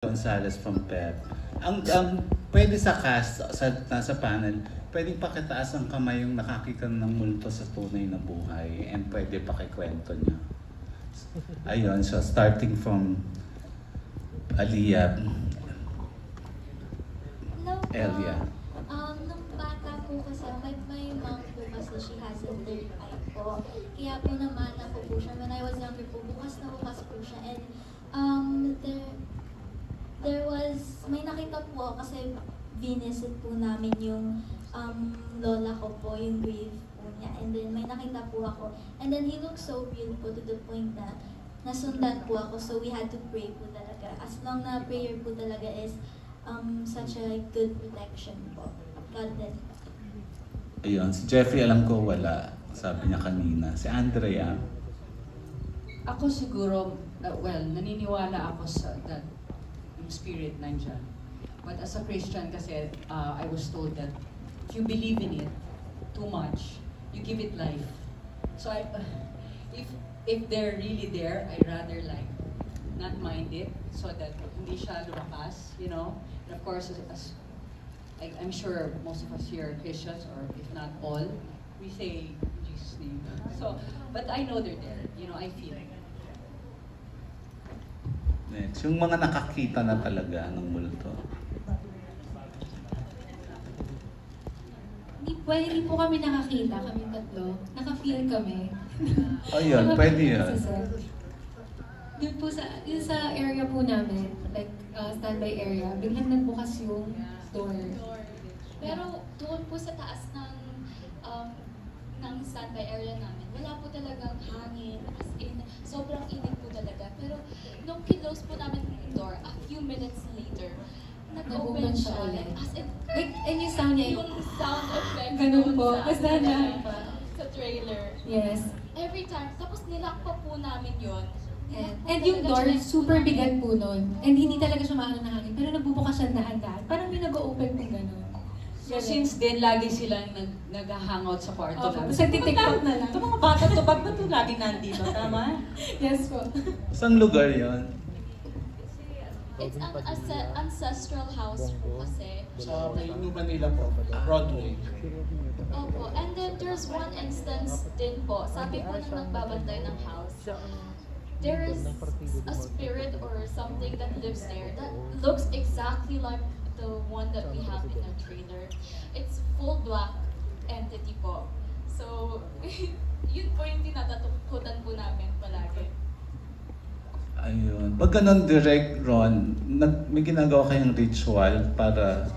Gonzalez from PEP. Pwede sa cast, nasa panel, pwedeng pakitaas ang kamay yung nakakita ng multo sa tunay na buhay and pwede pakikwento niya. Ayun, so starting from Aliyah. Elia. Nung bata po kasi, may mom po kasi she has a third eye po. Kaya po naman ako po siya. When I was younger po, bukas na bukas po siya. And there was, may nakita po kasi binisit po namin yung lola ko po, yung grave po niya. And then may nakita po ako. And then he looked so beautiful to the point na nasundan po ako. So we had to pray po talaga. As long na prayer po talaga is such a good protection po. God bless. Ayun, si Jeffrey alam ko wala. Sabi niya kanina. Si Andrea. Ako siguro, well, naniniwala ako sa that yung spirit nandyan. But as a Christian kasi, I was told that if you believe in it too much, you give it life. So if they're really there, I'd rather like not mind it so that hindi siya lumakas, you know. And of course, I'm sure most of us here are Christians, or if not all, we say Jesus' name. So, but I know they're there. You know, I feel it. Next, yung mga nakakita na talaga ng multo. Hindi po kami nakakita, kami tatlo. Naka-feel kami. Ayun, pwede yun. Doon po yung sa area po namin, like standby area, biglang nagbukas yung door. Pero doon po sa taas ng standby area namin, wala po talagang hangin, as in, sobrang init po talaga. Pero nung kinlose po namin yung door, a few minutes later, nag-open siya. ulit. As in, Like, and yung sound niya, yung sound effect ganun doon po. sa, Basta na pa. sa trailer. Yes. Every time, tapos nilock pa po namin yun. And yung door, super bigat po nun. And hindi talaga siya maano na hangin. Pero nagbubukas siya dahan-dahan. Parang may nag-open po gano'n. So since then, lagi silang nag-hangout sa kwarto namin. Sa TikTok na lang. Ito mga bata to, ba't ba ito lagi nandito? Tama? Yes po. Saan lugar yon? It's an ancestral house po kasi. Sa New Manila po, Broadway. Opo. And then there's one instance din po, sabi po ng nagbabantay ng house, there is a spirit or something that lives there that looks exactly like the one that we have in our trailer. It's full black entity po. So, yun po yung tinatatakutan po namin palagi. Ayun. Pag ganun direct, Ron, may ginagawa kayong ritual para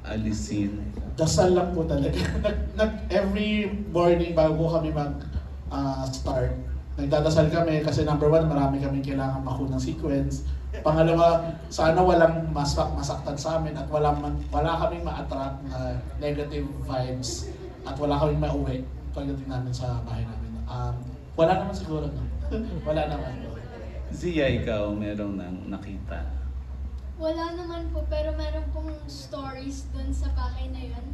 alisin? Dasal lang po talaga. Every morning bago kami mag-start, nagdadasal kami kasi number one, marami kaming kailangan makunang sequence. Pangalawa, sana walang masaktan sa amin at wala kaming ma-attract na negative vibes at wala kaming mauwi pagdating namin sa bahay namin. Wala naman siguro, no? Wala naman. Zia, ikaw, merong nakita? Wala naman po, pero meron pong stories dun sa bahay na yun.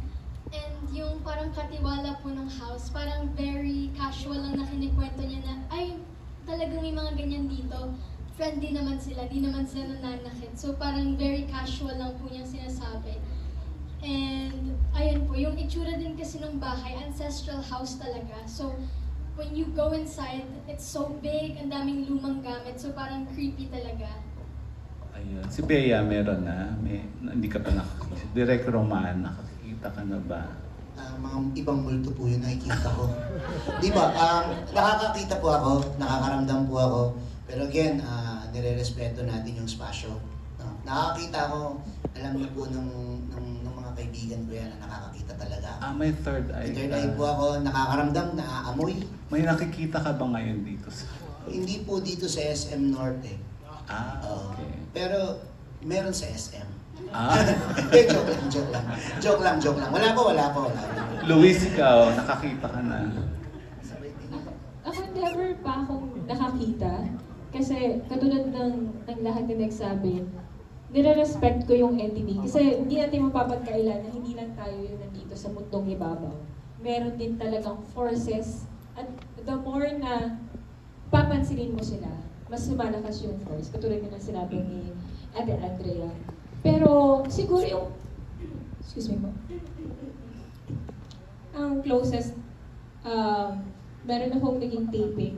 And yung parang katiwala po ng house, parang very casual lang na kinikwento niya na, ay, talagang may mga ganyan dito. Friendly naman sila, di naman sila nananakit. So parang very casual lang po niyang sinasabi. And ayun po, yung itsura din kasi ng bahay, ancestral house talaga. So when you go inside, it's so big, ang daming lumang gamit. So parang creepy talaga. Ayun. Si Bea, meron na? Hindi ka pa nakakita. Direct Roman, nakakita ka na ba? Mga ibang multo po yun nakikita ko. Di ba? Nakakakita po ako, nakakaramdam po ako. Pero again, nire-respeto natin yung spasyo. Nakakakita ko, alam niyo po ng mga kaibigan ko yan na nakakakita talaga. May third eye. May third eye po ako, nakakaramdam, naaamoy. May nakikita ka ba ngayon dito? Hindi po dito sa SM Norte. Okay. Pero meron sa SM. Joke lang. Wala po. Luis, ikaw, nakakita ka na. Ako never pa akong nakakita. Kasi katulad ng lahat na nagsabi, nire-respect ko yung entity. Kasi hindi natin mapapagkailan na hindi lang tayo yung nandito sa mundong ibabaw. Meron din talagang forces. At the more na papansinin mo sila, mas lumalakas yung force. Katulad ng sinabi ni Ate Andrea. Pero siguro yung, excuse me po, ang closest, meron akong naging taping.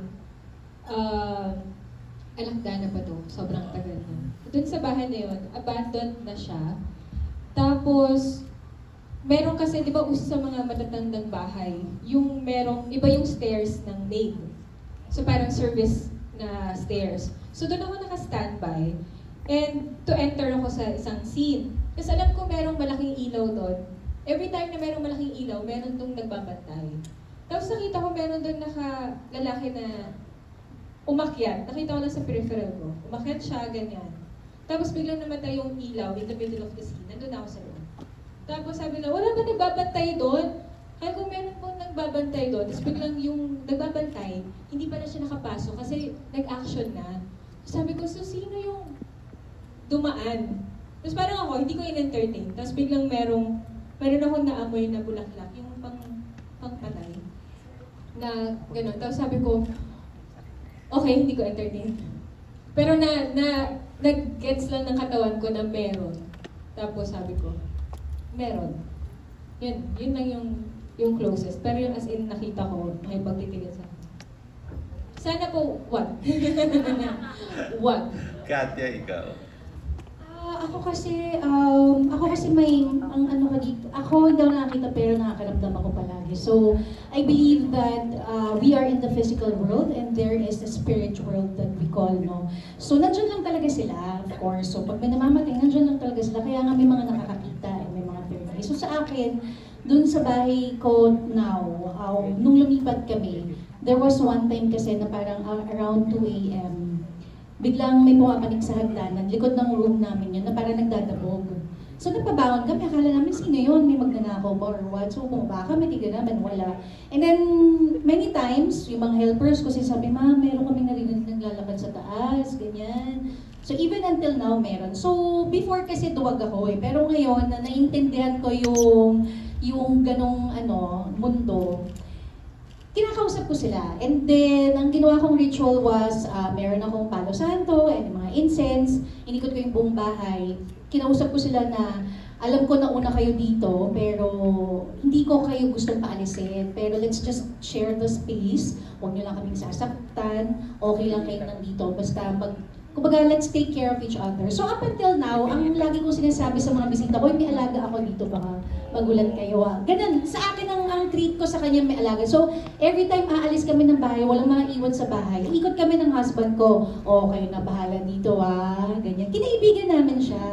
Alakgana pa to, sobrang tagal na. Doon sa bahay na yun, abandoned na siya. Tapos, meron kasi, di ba uso sa mga matatandang bahay, yung merong, iba yung stairs ng maid. So parang service na stairs. So doon ako naka-standby. And to enter ako sa isang scene. Kasi alam ko merong malaking ilaw doon. Every time na merong malaking ilaw, meron doon nagbabantay. Tapos nakita ko meron doon lalaki na umakyat. Nakita ko lang sa peripheral ko. Umakyat siya, ganyan. Tapos biglang namatay yung ilaw in the middle of the scene. Nandun ako sa loob. Tapos sabi na, wala ba nagbabantay doon? Kaya kung meron pong nagbabantay doon, tapos biglang yung nagbabantay, hindi pa na siya nakapasok kasi nag-action na. Sabi ko, so sino yung dumaan? Tapos parang ako, hindi ko in-entertain. Tapos biglang meron akong naamoy na bulaklak, yung pangpatay. Na gano'n. Tapos sabi ko, okay, hindi ko entertain. Pero nag-gets lang ng katawan ko na meron. Tapos sabi ko, meron. Yun lang yung closest. Pero yung as in nakita ko, may pagtitigan sa akin. Sana po, wag. Wag. Katya, ikaw. Ako kasi may, ang ano ko dito, ako hindi ako nakakita pero nakakaramdam ako palagi. So, I believe that we are in the physical world and there is a spirit world that we call, no? So, nandyan lang talaga sila, of course. So, pag may namamatay, nandyan lang talaga sila. Kaya nga may mga nakakakita and may mga pirmi. So, sa akin, dun sa bahay ko now, nung lumipat kami, there was one time kasi na parang around 2 a.m. Biglang may pumapanik sa hagdanan, likod ng room namin yun, na parang nagdadabog. So nagpabangon kami, akala namin sino yun, may magnanakaw ba or what? So bumaba kami, tignan namin, wala. And then, many times, yung mga helpers ko sabi, ma'am, meron kami narinig naglalakad sa taas, ganyan. So even until now, meron. So before kasi duwag ako eh, pero ngayon, na naiintindihan ko yung ganong mundo, kinakausap ko sila. And then, ang ginawa kong ritual was, meron akong palo santo and mga incense. Inikot ko yung buong bahay. Kinausap ko sila na, alam ko na una kayo dito, pero hindi ko kayo gustong paalisin. Pero let's just share the space. Huwag nyo lang kaming sasaktan. Okay lang kayo nandito. Basta kumbaga, let's take care of each other. So up until now, ang lagi kong sinasabi sa mga bisita ko, may alaga ako dito, baka magulat kayo. Ganun, sa akin ang treat ko sa kanya may alaga. So every time aalis kami ng bahay, walang mga iwan sa bahay, ikot kami ng husband ko, kayo na bahala dito ganyan. Kinaibigan namin siya.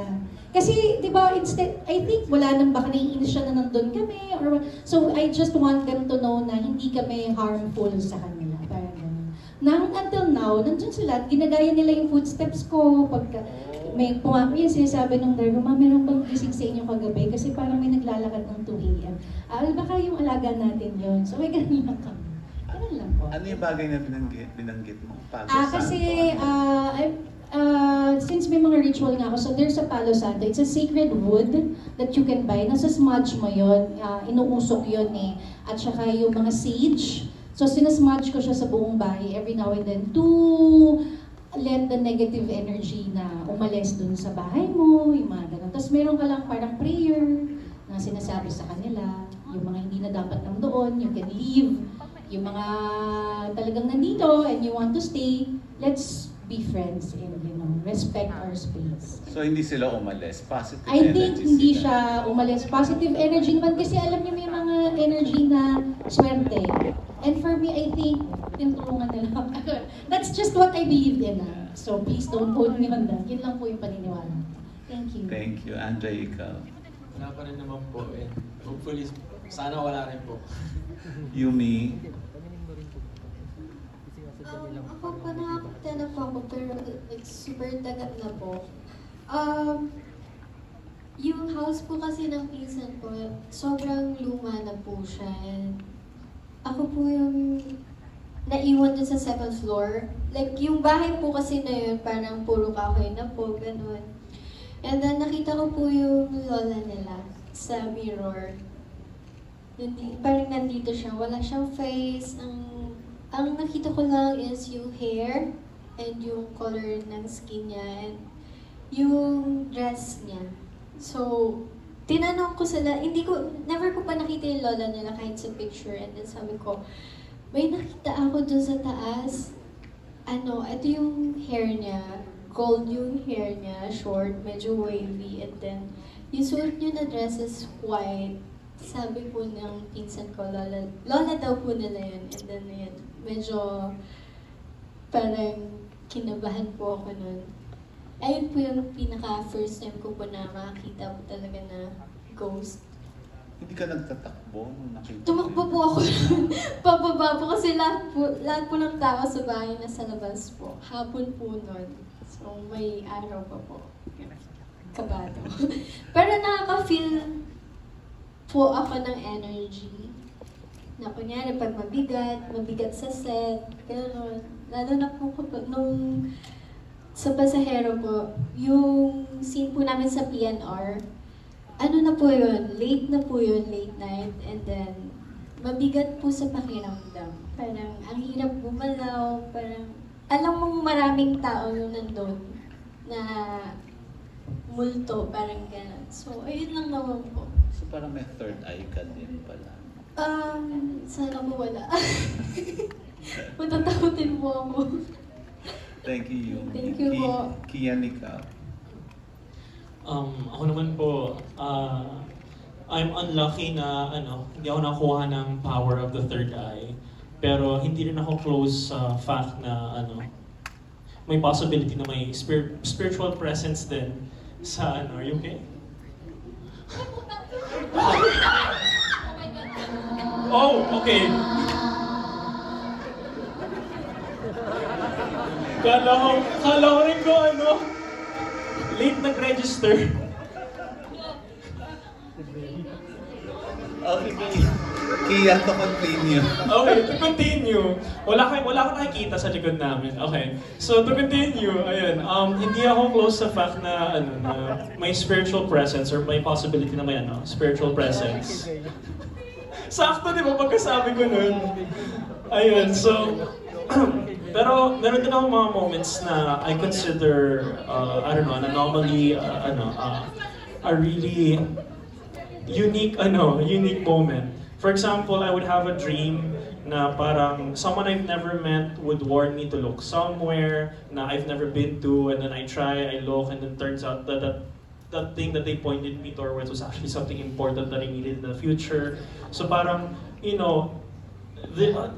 Kasi, di ba, instead, I think wala nang baka naiinis siya na nandun kami. So I just want them to know na hindi kami harmful sa kanila. Parang until now, nandun sila at ginagaya nila yung footsteps ko. Pagka may pumapay, sinasabi ng driver, ma'am, meron bang gising sa inyo kagabi? Kasi parang may naglalakad ng 2 a.m. Baka yung alaga natin yun. So may ganun lang kami. Ganun lang po. Ano yung bagay na binanggit mo? Palo Kasi, since may mga ritual nga ako, so there's a Palo Santo. It's a sacred wood that you can buy. Nasa smudge mo yun. Inuusok yun eh. At saka yung mga sage. So sinasmudge ko siya sa buong bahay every now and then to let the negative energy na umalis dun sa bahay mo, yung mga ganun. Tapos meron ka lang parang prayer na sinasabi sa kanila, yung mga hindi na dapat nang doon, you can leave. Yung mga talagang nandito and you want to stay, let's be friends and respect our space. So hindi sila umalis? Positive I energy think hindi sila. siya umalis. Positive energy naman kasi alam niyo may mga energy na swerte. And for me, I think, tinulungan nila. That's just what I believed in. So please don't quote me on that. Yun lang po yung paniniwala. Thank you. Thank you. Andre, ikaw. Wala pa rin naman po eh. Hopefully, sana wala rin po. Yumi. Ako pa nakakita na po ako pero like super tagat na po. Yung house po kasi ng pinsan ko, sobrang luma na po siya. And ako po yung naiwan dun sa 2nd floor. Like, yung bahay po kasi na yun, parang puro kahoy na po, ganun. And then, nakita ko po yung lola nila sa mirror. Parang nandito siya, wala siyang face. Ang nakita ko lang is yung hair and yung color ng skin niya. And yung dress niya. So, tinanong ko sila, never ko pa nakita yung lola nila kahit sa picture. And then sabi ko, may nakita ako dun sa taas. Ito yung hair niya. Gold yung hair niya, short, medyo wavy. And then, yung suot niya na dress is white. Sabi po ng pinsan ko, lola daw po nila yun. And then, yun, medyo parang kinabahan po ako nun. Ayun po yung pinaka-first time ko po na makakita po talaga na ghost. Hindi ka nagtatakbo nung nakita? Tumakbo po ako pababa po kasi lahat po ng tao sa bahay nasa labas po. Hapon po nun. So may araw pa po. Kabado. Pero nakaka-feel po ako ng energy. Na kunyari pag mabigat sa set, gano'n. Lalo na po nung sa pasahero po, yung scene po namin sa PNR, na po yun, late night, and then mabigat po sa pakiramdam. Parang ang hirap bumalaw, parang alam mong maraming tao yung nandun na multo, parang gano'n. So, ayun lang naman po. So parang may third eye ka din pala. Sana po wala. Matatakotin po ako. Thank you, Yumi. Thank you po. Kian, ikaw. Ako naman po, I'm unlucky na hindi ako nakuha ng power of the third eye. Pero hindi rin ako close sa fact na may possibility na may spiritual presence din sa are you okay? Oh, okay. Kala ko rin ko late nag-register. Okay, Kia, to continue. Okay, to continue. Wala akong nakikita sa likod namin. Okay. So to continue, ayun, hindi ako close sa fact na na may spiritual presence or may possibility na may spiritual presence. Sakto, di ba, pagkasabi ko nun. Ayun, so pero meron din akong mga moments na I consider an anomaly, a really unique moment. For example, I would have a dream na parang someone I've never met would warn me to look somewhere na I've never been to, and then I look, and then turns out that that thing that they pointed me towards was actually something important that I needed in the future. So parang, the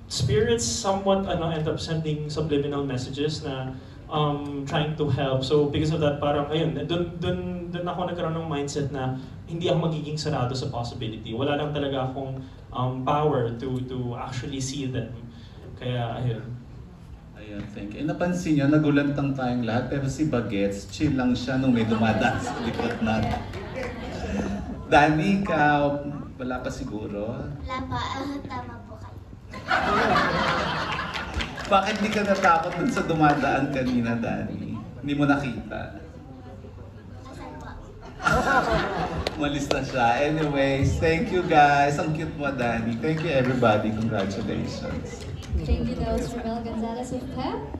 spirits somewhat end up sending subliminal messages na trying to help. So because of that, parang ayun, dun ako nagkaroon ng mindset na hindi ako magiging sarado sa possibility. Wala lang talaga akong power to actually see them. Kaya ayun. Ayun, thank you. Napansin nyo, nagulantang tayong lahat, pero si Bagets, chill lang siya nung may dumadaan sa likod natin. Danny, ikaw, wala pa siguro? Wala pa, tama po kayo. Bakit di ka natakot dun sa dumadaan kanina, Danny? Hindi mo nakita? Asan po? Malis na siya. Anyways, thank you guys. Ang cute mo, Danny. Thank you everybody. Congratulations. Thank you, that was Ramel Gonzalez of PEP.